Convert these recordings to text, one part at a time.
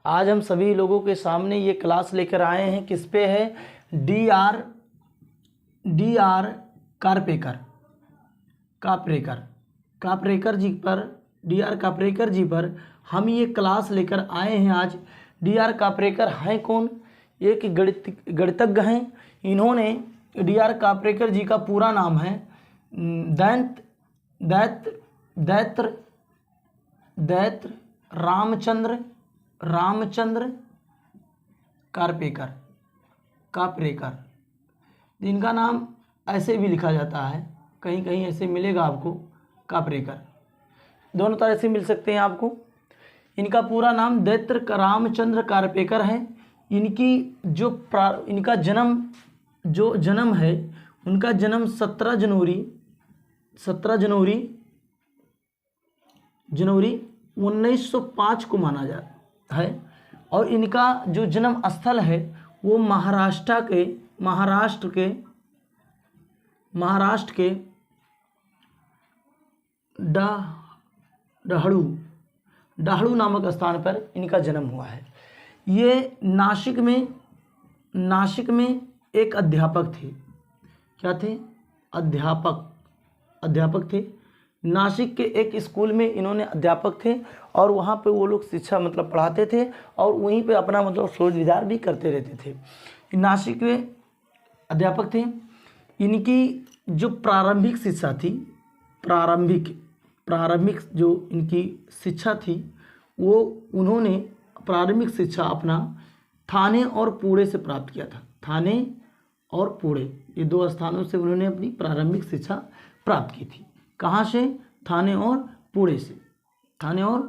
आज हम सभी लोगों के सामने ये क्लास लेकर आए हैं, किस पे है? डी आर कारपेकर कापरेकर जी पर, डी आर कापरेकर जी पर हम ये क्लास लेकर आए हैं आज। डी आर कापरेकर हैं कौन? एक गणितज्ञ हैं। इन्होंने, डी आर कापरेकर जी का पूरा नाम है दैत्र रामचंद्र कापरेकर। इनका नाम ऐसे भी लिखा जाता है, कहीं कहीं ऐसे मिलेगा आपको, कापरेकर। दोनों तरह से मिल सकते हैं आपको। इनका पूरा नाम दैत्र रामचंद्र कापरेकर है। इनका जन्म है, उनका जन्म 17 जनवरी 1905 को माना जाता है। और इनका जो जन्म स्थल है वो महाराष्ट्र के डाहड़ू नामक स्थान पर इनका जन्म हुआ है। ये नासिक में एक अध्यापक थे। क्या थे? अध्यापक थे। नासिक के एक स्कूल में इन्होंने अध्यापक थे और वहाँ पे वो लोग शिक्षा पढ़ाते थे और वहीं पे अपना शोध विचार भी करते रहते थे। नासिक में अध्यापक थे। इनकी जो प्रारंभिक शिक्षा थी, प्रारंभिक जो इनकी शिक्षा थी, वो उन्होंने प्रारंभिक शिक्षा अपना थाने और पुणे से प्राप्त किया था। थाने और पुणे, ये 2 स्थानों से उन्होंने अपनी प्रारंभिक शिक्षा प्राप्त की थी। कहाँ से? थाने और पुणे से। थाने और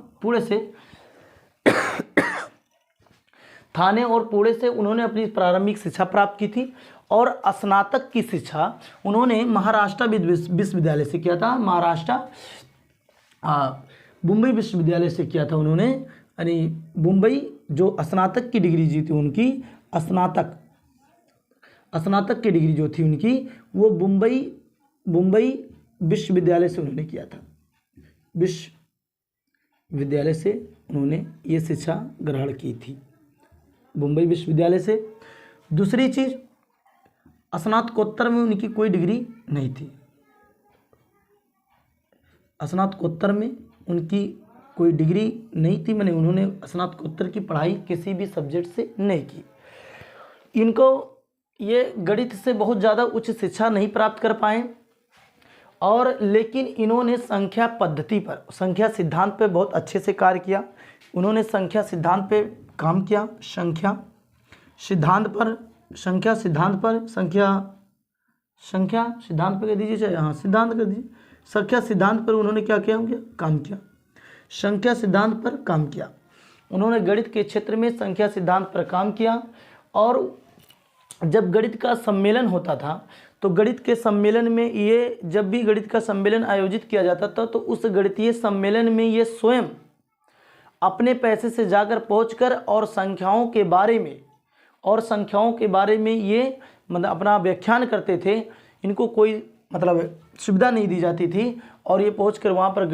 पुणे से उन्होंने अपनी प्रारंभिक शिक्षा प्राप्त की थी और स्नातक की शिक्षा उन्होंने महाराष्ट्र विश्वविद्यालय से किया था। मुंबई विश्वविद्यालय से किया था उन्होंने। यानी मुंबई जो स्नातक की डिग्री जी थी उनकी, स्नातक की डिग्री जो थी उनकी, वो मुंबई विश्वविद्यालय से उन्होंने किया था। विश्वविद्यालय से उन्होंने ये शिक्षा ग्रहण की थी, मुंबई विश्वविद्यालय से। दूसरी चीज़, स्नातकोत्तर में उनकी कोई डिग्री नहीं थी। स्नातकोत्तर में उनकी कोई डिग्री नहीं थी, मैंने उन्होंने स्नातकोत्तर की पढ़ाई किसी भी सब्जेक्ट से नहीं की। इनको ये गणित से बहुत ज़्यादा उच्च शिक्षा नहीं प्राप्त कर पाए और लेकिन इन्होंने संख्या पद्धति पर, संख्या सिद्धांत पे बहुत अच्छे से कार्य किया। उन्होंने संख्या सिद्धांत पे काम किया। संख्या सिद्धांत पर कह दीजिए, चाहे हाँ सिद्धांत कर दीजिए। संख्या सिद्धांत पर उन्होंने क्या किया? काम किया। संख्या सिद्धांत पर काम किया उन्होंने। गणित के क्षेत्र में संख्या सिद्धांत पर काम किया। और जब गणित का सम्मेलन होता था तो गणित के सम्मेलन में ये, जब भी गणित का सम्मेलन आयोजित किया जाता था तो उस गणितीय सम्मेलन में ये स्वयं अपने पैसे से जाकर पहुंचकर और संख्याओं के बारे में ये अपना व्याख्यान करते थे। इनको कोई सुविधा नहीं दी जाती थी और ये पहुंचकर वहाँ पर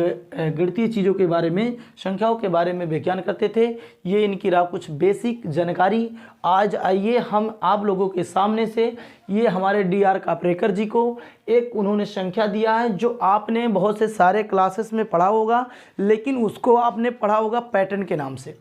गणितीय चीज़ों के बारे में, संख्याओं के बारे में व्याख्यान करते थे। ये इनकी कुछ बेसिक जानकारी आज आइए हम आप लोगों के सामने से, ये हमारे डी आर कापरेकर जी को एक उन्होंने संख्या दिया है जो आपने बहुत से सारे क्लासेस में पढ़ा होगा, लेकिन उसको आपने पढ़ा होगा पैटर्न के नाम से।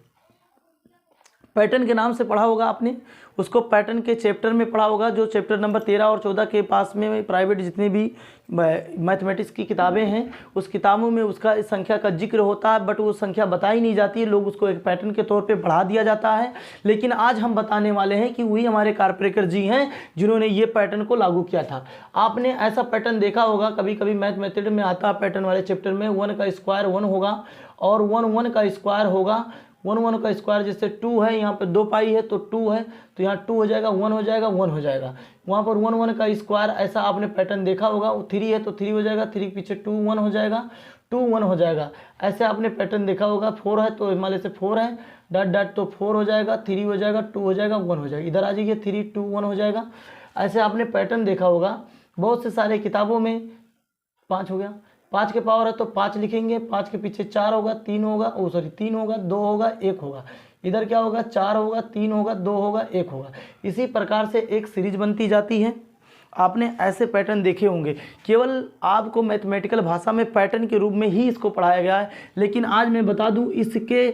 पैटर्न के नाम से पढ़ा होगा आपने उसको, पैटर्न के चैप्टर में पढ़ा होगा, जो चैप्टर नंबर 13 और 14 के पास में प्राइवेट जितने भी मैथमेटिक्स की किताबें हैं उस किताबों में उसका इस संख्या का जिक्र होता है, बट वो संख्या बताई नहीं जाती है, लोग उसको एक पैटर्न के तौर पे पढ़ा दिया जाता है। लेकिन आज हम बताने वाले हैं कि वही हमारे कापरेकर जी हैं जिन्होंने ये पैटर्न को लागू किया था। आपने ऐसा पैटर्न देखा होगा, कभी कभी मैथमेटिक्स में आता है पैटर्न वाले चैप्टर में, 1 का स्क्वायर 1 होगा और 1 का स्क्वायर होगा। 1 का स्क्वायर जैसे 2 है, यहाँ पे 2 पाई है तो 2 है, तो यहाँ 2 हो जाएगा, 1 हो जाएगा, 1 हो जाएगा। वहाँ पर 1 का स्क्वायर ऐसा आपने पैटर्न देखा होगा। 3 है तो 3 हो जाएगा, 3 पीछे 2 1 हो जाएगा, 2 1 हो जाएगा। ऐसे आपने पैटर्न देखा होगा। 4 है तो हिमालय से 4 है, डॉट डॉट तो 4 हो जाएगा, 3 हो जाएगा, 2 हो जाएगा, 1 हो जाएगा। इधर आ जाइए, 3 2 1 हो जाएगा। ऐसे आपने पैटर्न देखा होगा बहुत से सारे किताबों में। 5 हो गया, 5 के पावर है तो 5 लिखेंगे, 5 के पीछे 4 होगा, 3 होगा, 3 होगा, 2 होगा, 1 होगा। इधर क्या होगा, 4 होगा, 3 होगा, 2 होगा, 1 होगा। इसी प्रकार से एक सीरीज बनती जाती है। आपने ऐसे पैटर्न देखे होंगे, केवल आपको मैथमेटिकल भाषा में पैटर्न के रूप में ही इसको पढ़ाया गया है, लेकिन आज मैं बता दूं इसके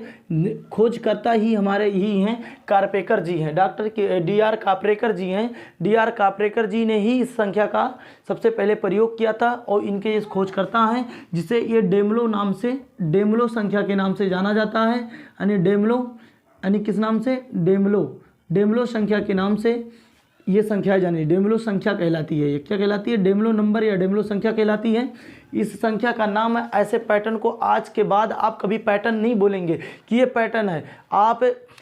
खोजकर्ता ही हमारे ही हैं, कारपेकर जी हैं, डॉक्टर DR काप्रेकर जी हैं। DR काप्रेकर जी ने ही इस संख्या का सबसे पहले प्रयोग किया था और इनके इस खोजकर्ता हैं, जिसे ये डेमलो नाम से, डेमलो संख्या के नाम से जाना जाता है। यानी डेमलो, यानी किस नाम से, डेमलो संख्या के नाम से ये संख्या जानी, डेमलो संख्या कहलाती है। ये क्या कहलाती है, डेमलो नंबर या डेमलो संख्या कहलाती है। इस संख्या का नाम है। ऐसे पैटर्न को आज के बाद आप कभी पैटर्न नहीं बोलेंगे कि ये पैटर्न है। आप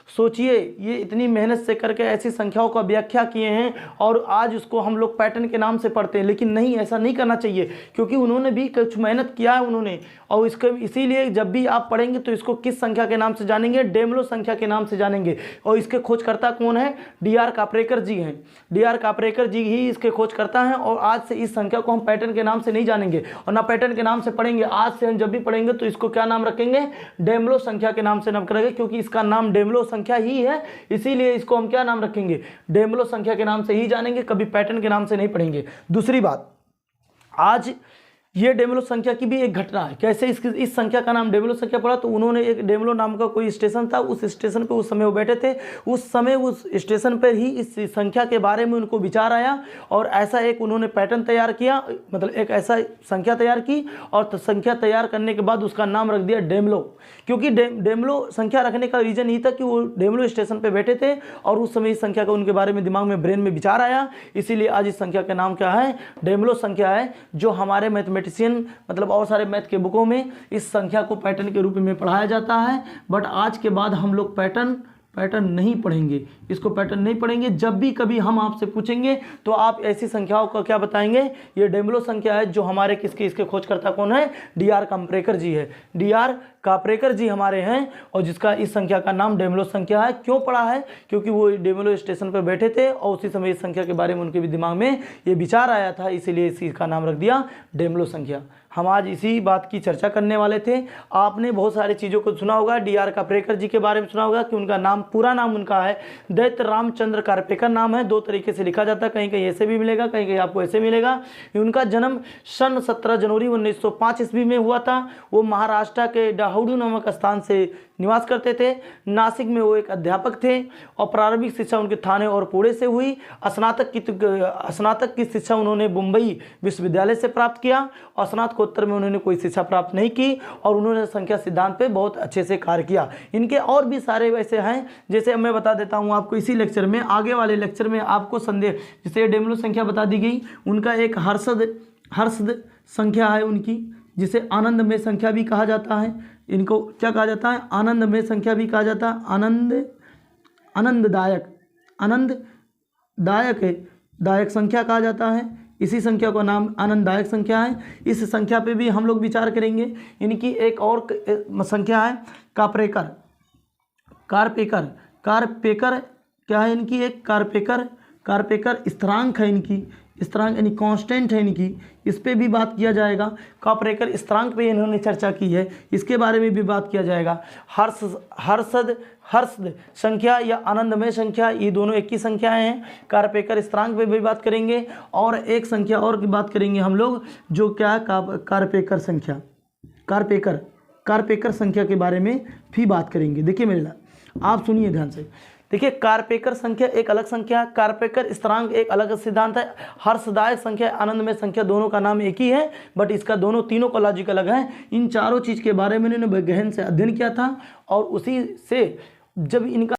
सोचिए, ये इतनी मेहनत से करके ऐसी संख्याओं का व्याख्या किए हैं और आज उसको हम लोग पैटर्न के नाम से पढ़ते हैं, लेकिन नहीं, ऐसा नहीं करना चाहिए, क्योंकि उन्होंने भी कुछ मेहनत किया है उन्होंने। और इसको इसीलिए जब भी आप पढ़ेंगे तो इसको किस संख्या के नाम से जानेंगे, डेमलो संख्या के नाम से जानेंगे। और इसके खोजकर्ता कौन है, DR काप्रेकर जी हैं। DR काप्रेकर जी ही इसके खोजकर्ता हैं। और आज से इस संख्या को हम पैटर्न के नाम से नहीं जानेंगे और ना पैटर्न के नाम से पढ़ेंगे। आज से हम जब भी पढ़ेंगे तो इसको क्या नाम रखेंगे, डेमलो संख्या के नाम से नाम करेंगे, क्योंकि इसका नाम डेमलो संख्या ही है, इसीलिए इसको हम क्या नाम रखेंगे, डेमलो संख्या के नाम से ही जानेंगे, कभी पैटर्न के नाम से नहीं पढ़ेंगे। दूसरी बात, आज ये डेमलो संख्या की भी एक घटना है। कैसे इस संख्या का नाम डेमलो संख्या पड़ा, तो उन्होंने एक डेमलो नाम का कोई स्टेशन था, उस स्टेशन पे उस समय वो बैठे थे। उस समय उस स्टेशन पर ही इस संख्या के बारे में उनको विचार आया और ऐसा एक उन्होंने पैटर्न तैयार किया, मतलब एक ऐसा संख्या तैयार की और संख्या तैयार करने के बाद उसका नाम रख दिया डेमलो। क्योंकि डेमलो संख्या रखने का रीज़न ये था कि वो डेमलो स्टेशन पर बैठे थे और उस समय इस संख्या का उनके बारे में दिमाग में, ब्रेन में विचार आया, इसीलिए आज इस संख्या का नाम क्या है, डेमलो संख्या है। जो हमारे मैथमेटिशियन मतलब और सारे मैथ के बुकों में इस संख्या को पैटर्न के रूप में पढ़ाया जाता है। बट आज के बाद हम लोग पैटर्न नहीं पढ़ेंगे, इसको पैटर्न नहीं पढ़ेंगे। जब भी कभी हम आपसे पूछेंगे तो आप ऐसी संख्याओं का क्या बताएंगे, ये डेमलो संख्या है। जो हमारे इसके खोजकर्ता कौन है, DR काप्रेकर जी है। DR काप्रेकर जी हमारे हैं और जिसका इस संख्या का नाम डेमलो संख्या है। क्यों पड़ा है, क्योंकि वो डेमलो स्टेशन पर बैठे थे और उसी समय इस संख्या के बारे में उनके भी दिमाग में ये विचार आया था, इसीलिए इसका नाम रख दिया डेमलो संख्या। हम आज इसी बात की चर्चा करने वाले थे। आपने बहुत सारी चीज़ों को सुना होगा, DR काप्रेकर जी के बारे में सुना होगा कि उनका नाम, पूरा नाम उनका है दैत्य रामचंद्र काप्रेकर नाम है। 2 तरीके से लिखा जाता है, कहीं कहीं ऐसे भी मिलेगा, कहीं कहीं आपको ऐसे मिलेगा। उनका जन्म सन 17 जनवरी 1905 ईस्वी में हुआ था। वो महाराष्ट्र के डाहुडू नामक स्थान से निवास करते थे। नासिक में वो एक अध्यापक थे और प्रारंभिक शिक्षा उनके थाने और पुणे से हुई। स्नातक की शिक्षा उन्होंने मुंबई विश्वविद्यालय से प्राप्त किया और स्नातकोत्तर में उन्होंने कोई शिक्षा प्राप्त नहीं की और उन्होंने संख्या सिद्धांत पे बहुत अच्छे से कार्य किया। इनके और भी सारे वैसे हैं, जैसे मैं बता देता हूँ आपको इसी लेक्चर में, आगे वाले लेक्चर में आपको संदेह, जैसे डेमलो संख्या बता दी गई। उनका एक हर्षद संख्या है उनकी, जिसे आनंदमय संख्या भी कहा जाता है। इनको क्या कहा जाता है, आनंदमय संख्या भी कहा जाता है। दायक संख्या कहा जाता है। इसी संख्या का नाम आनंददायक संख्या है। इस संख्या पे भी हम लोग विचार करेंगे। इनकी एक और संख्या है कारपेकर क्या है इनकी, एक कारपेकर स्थिरांक है इनकी, स्थिरांक यानी कांस्टेंट है इनकी, इस पे भी बात किया जाएगा। काप्रेकर स्थिरांक पे इन्होंने चर्चा की है, इसके बारे में भी बात किया जाएगा। हर्षद संख्या या आनंदमय संख्या, ये दोनों एक ही संख्याएं हैं। कारपेकर स्थिरांक पे भी बात करेंगे और एक संख्या और की बात करेंगे हम लोग, जो क्या कारपेकर संख्या, कारपेकर संख्या के बारे में भी बात करेंगे। देखिए मेरे आप सुनिए ध्यान से। देखिए, कारपेकर संख्या एक अलग संख्या है, कारपेकर स्थिरांक एक अलग सिद्धांत है। हर्षदायक संख्या, आनंदमय संख्या, दोनों का नाम एक ही है, बट इसका तीनों का लॉजिक अलग है। इन चारों चीज़ के बारे में इन्होंने गहन से अध्ययन किया था और उसी से जब इनका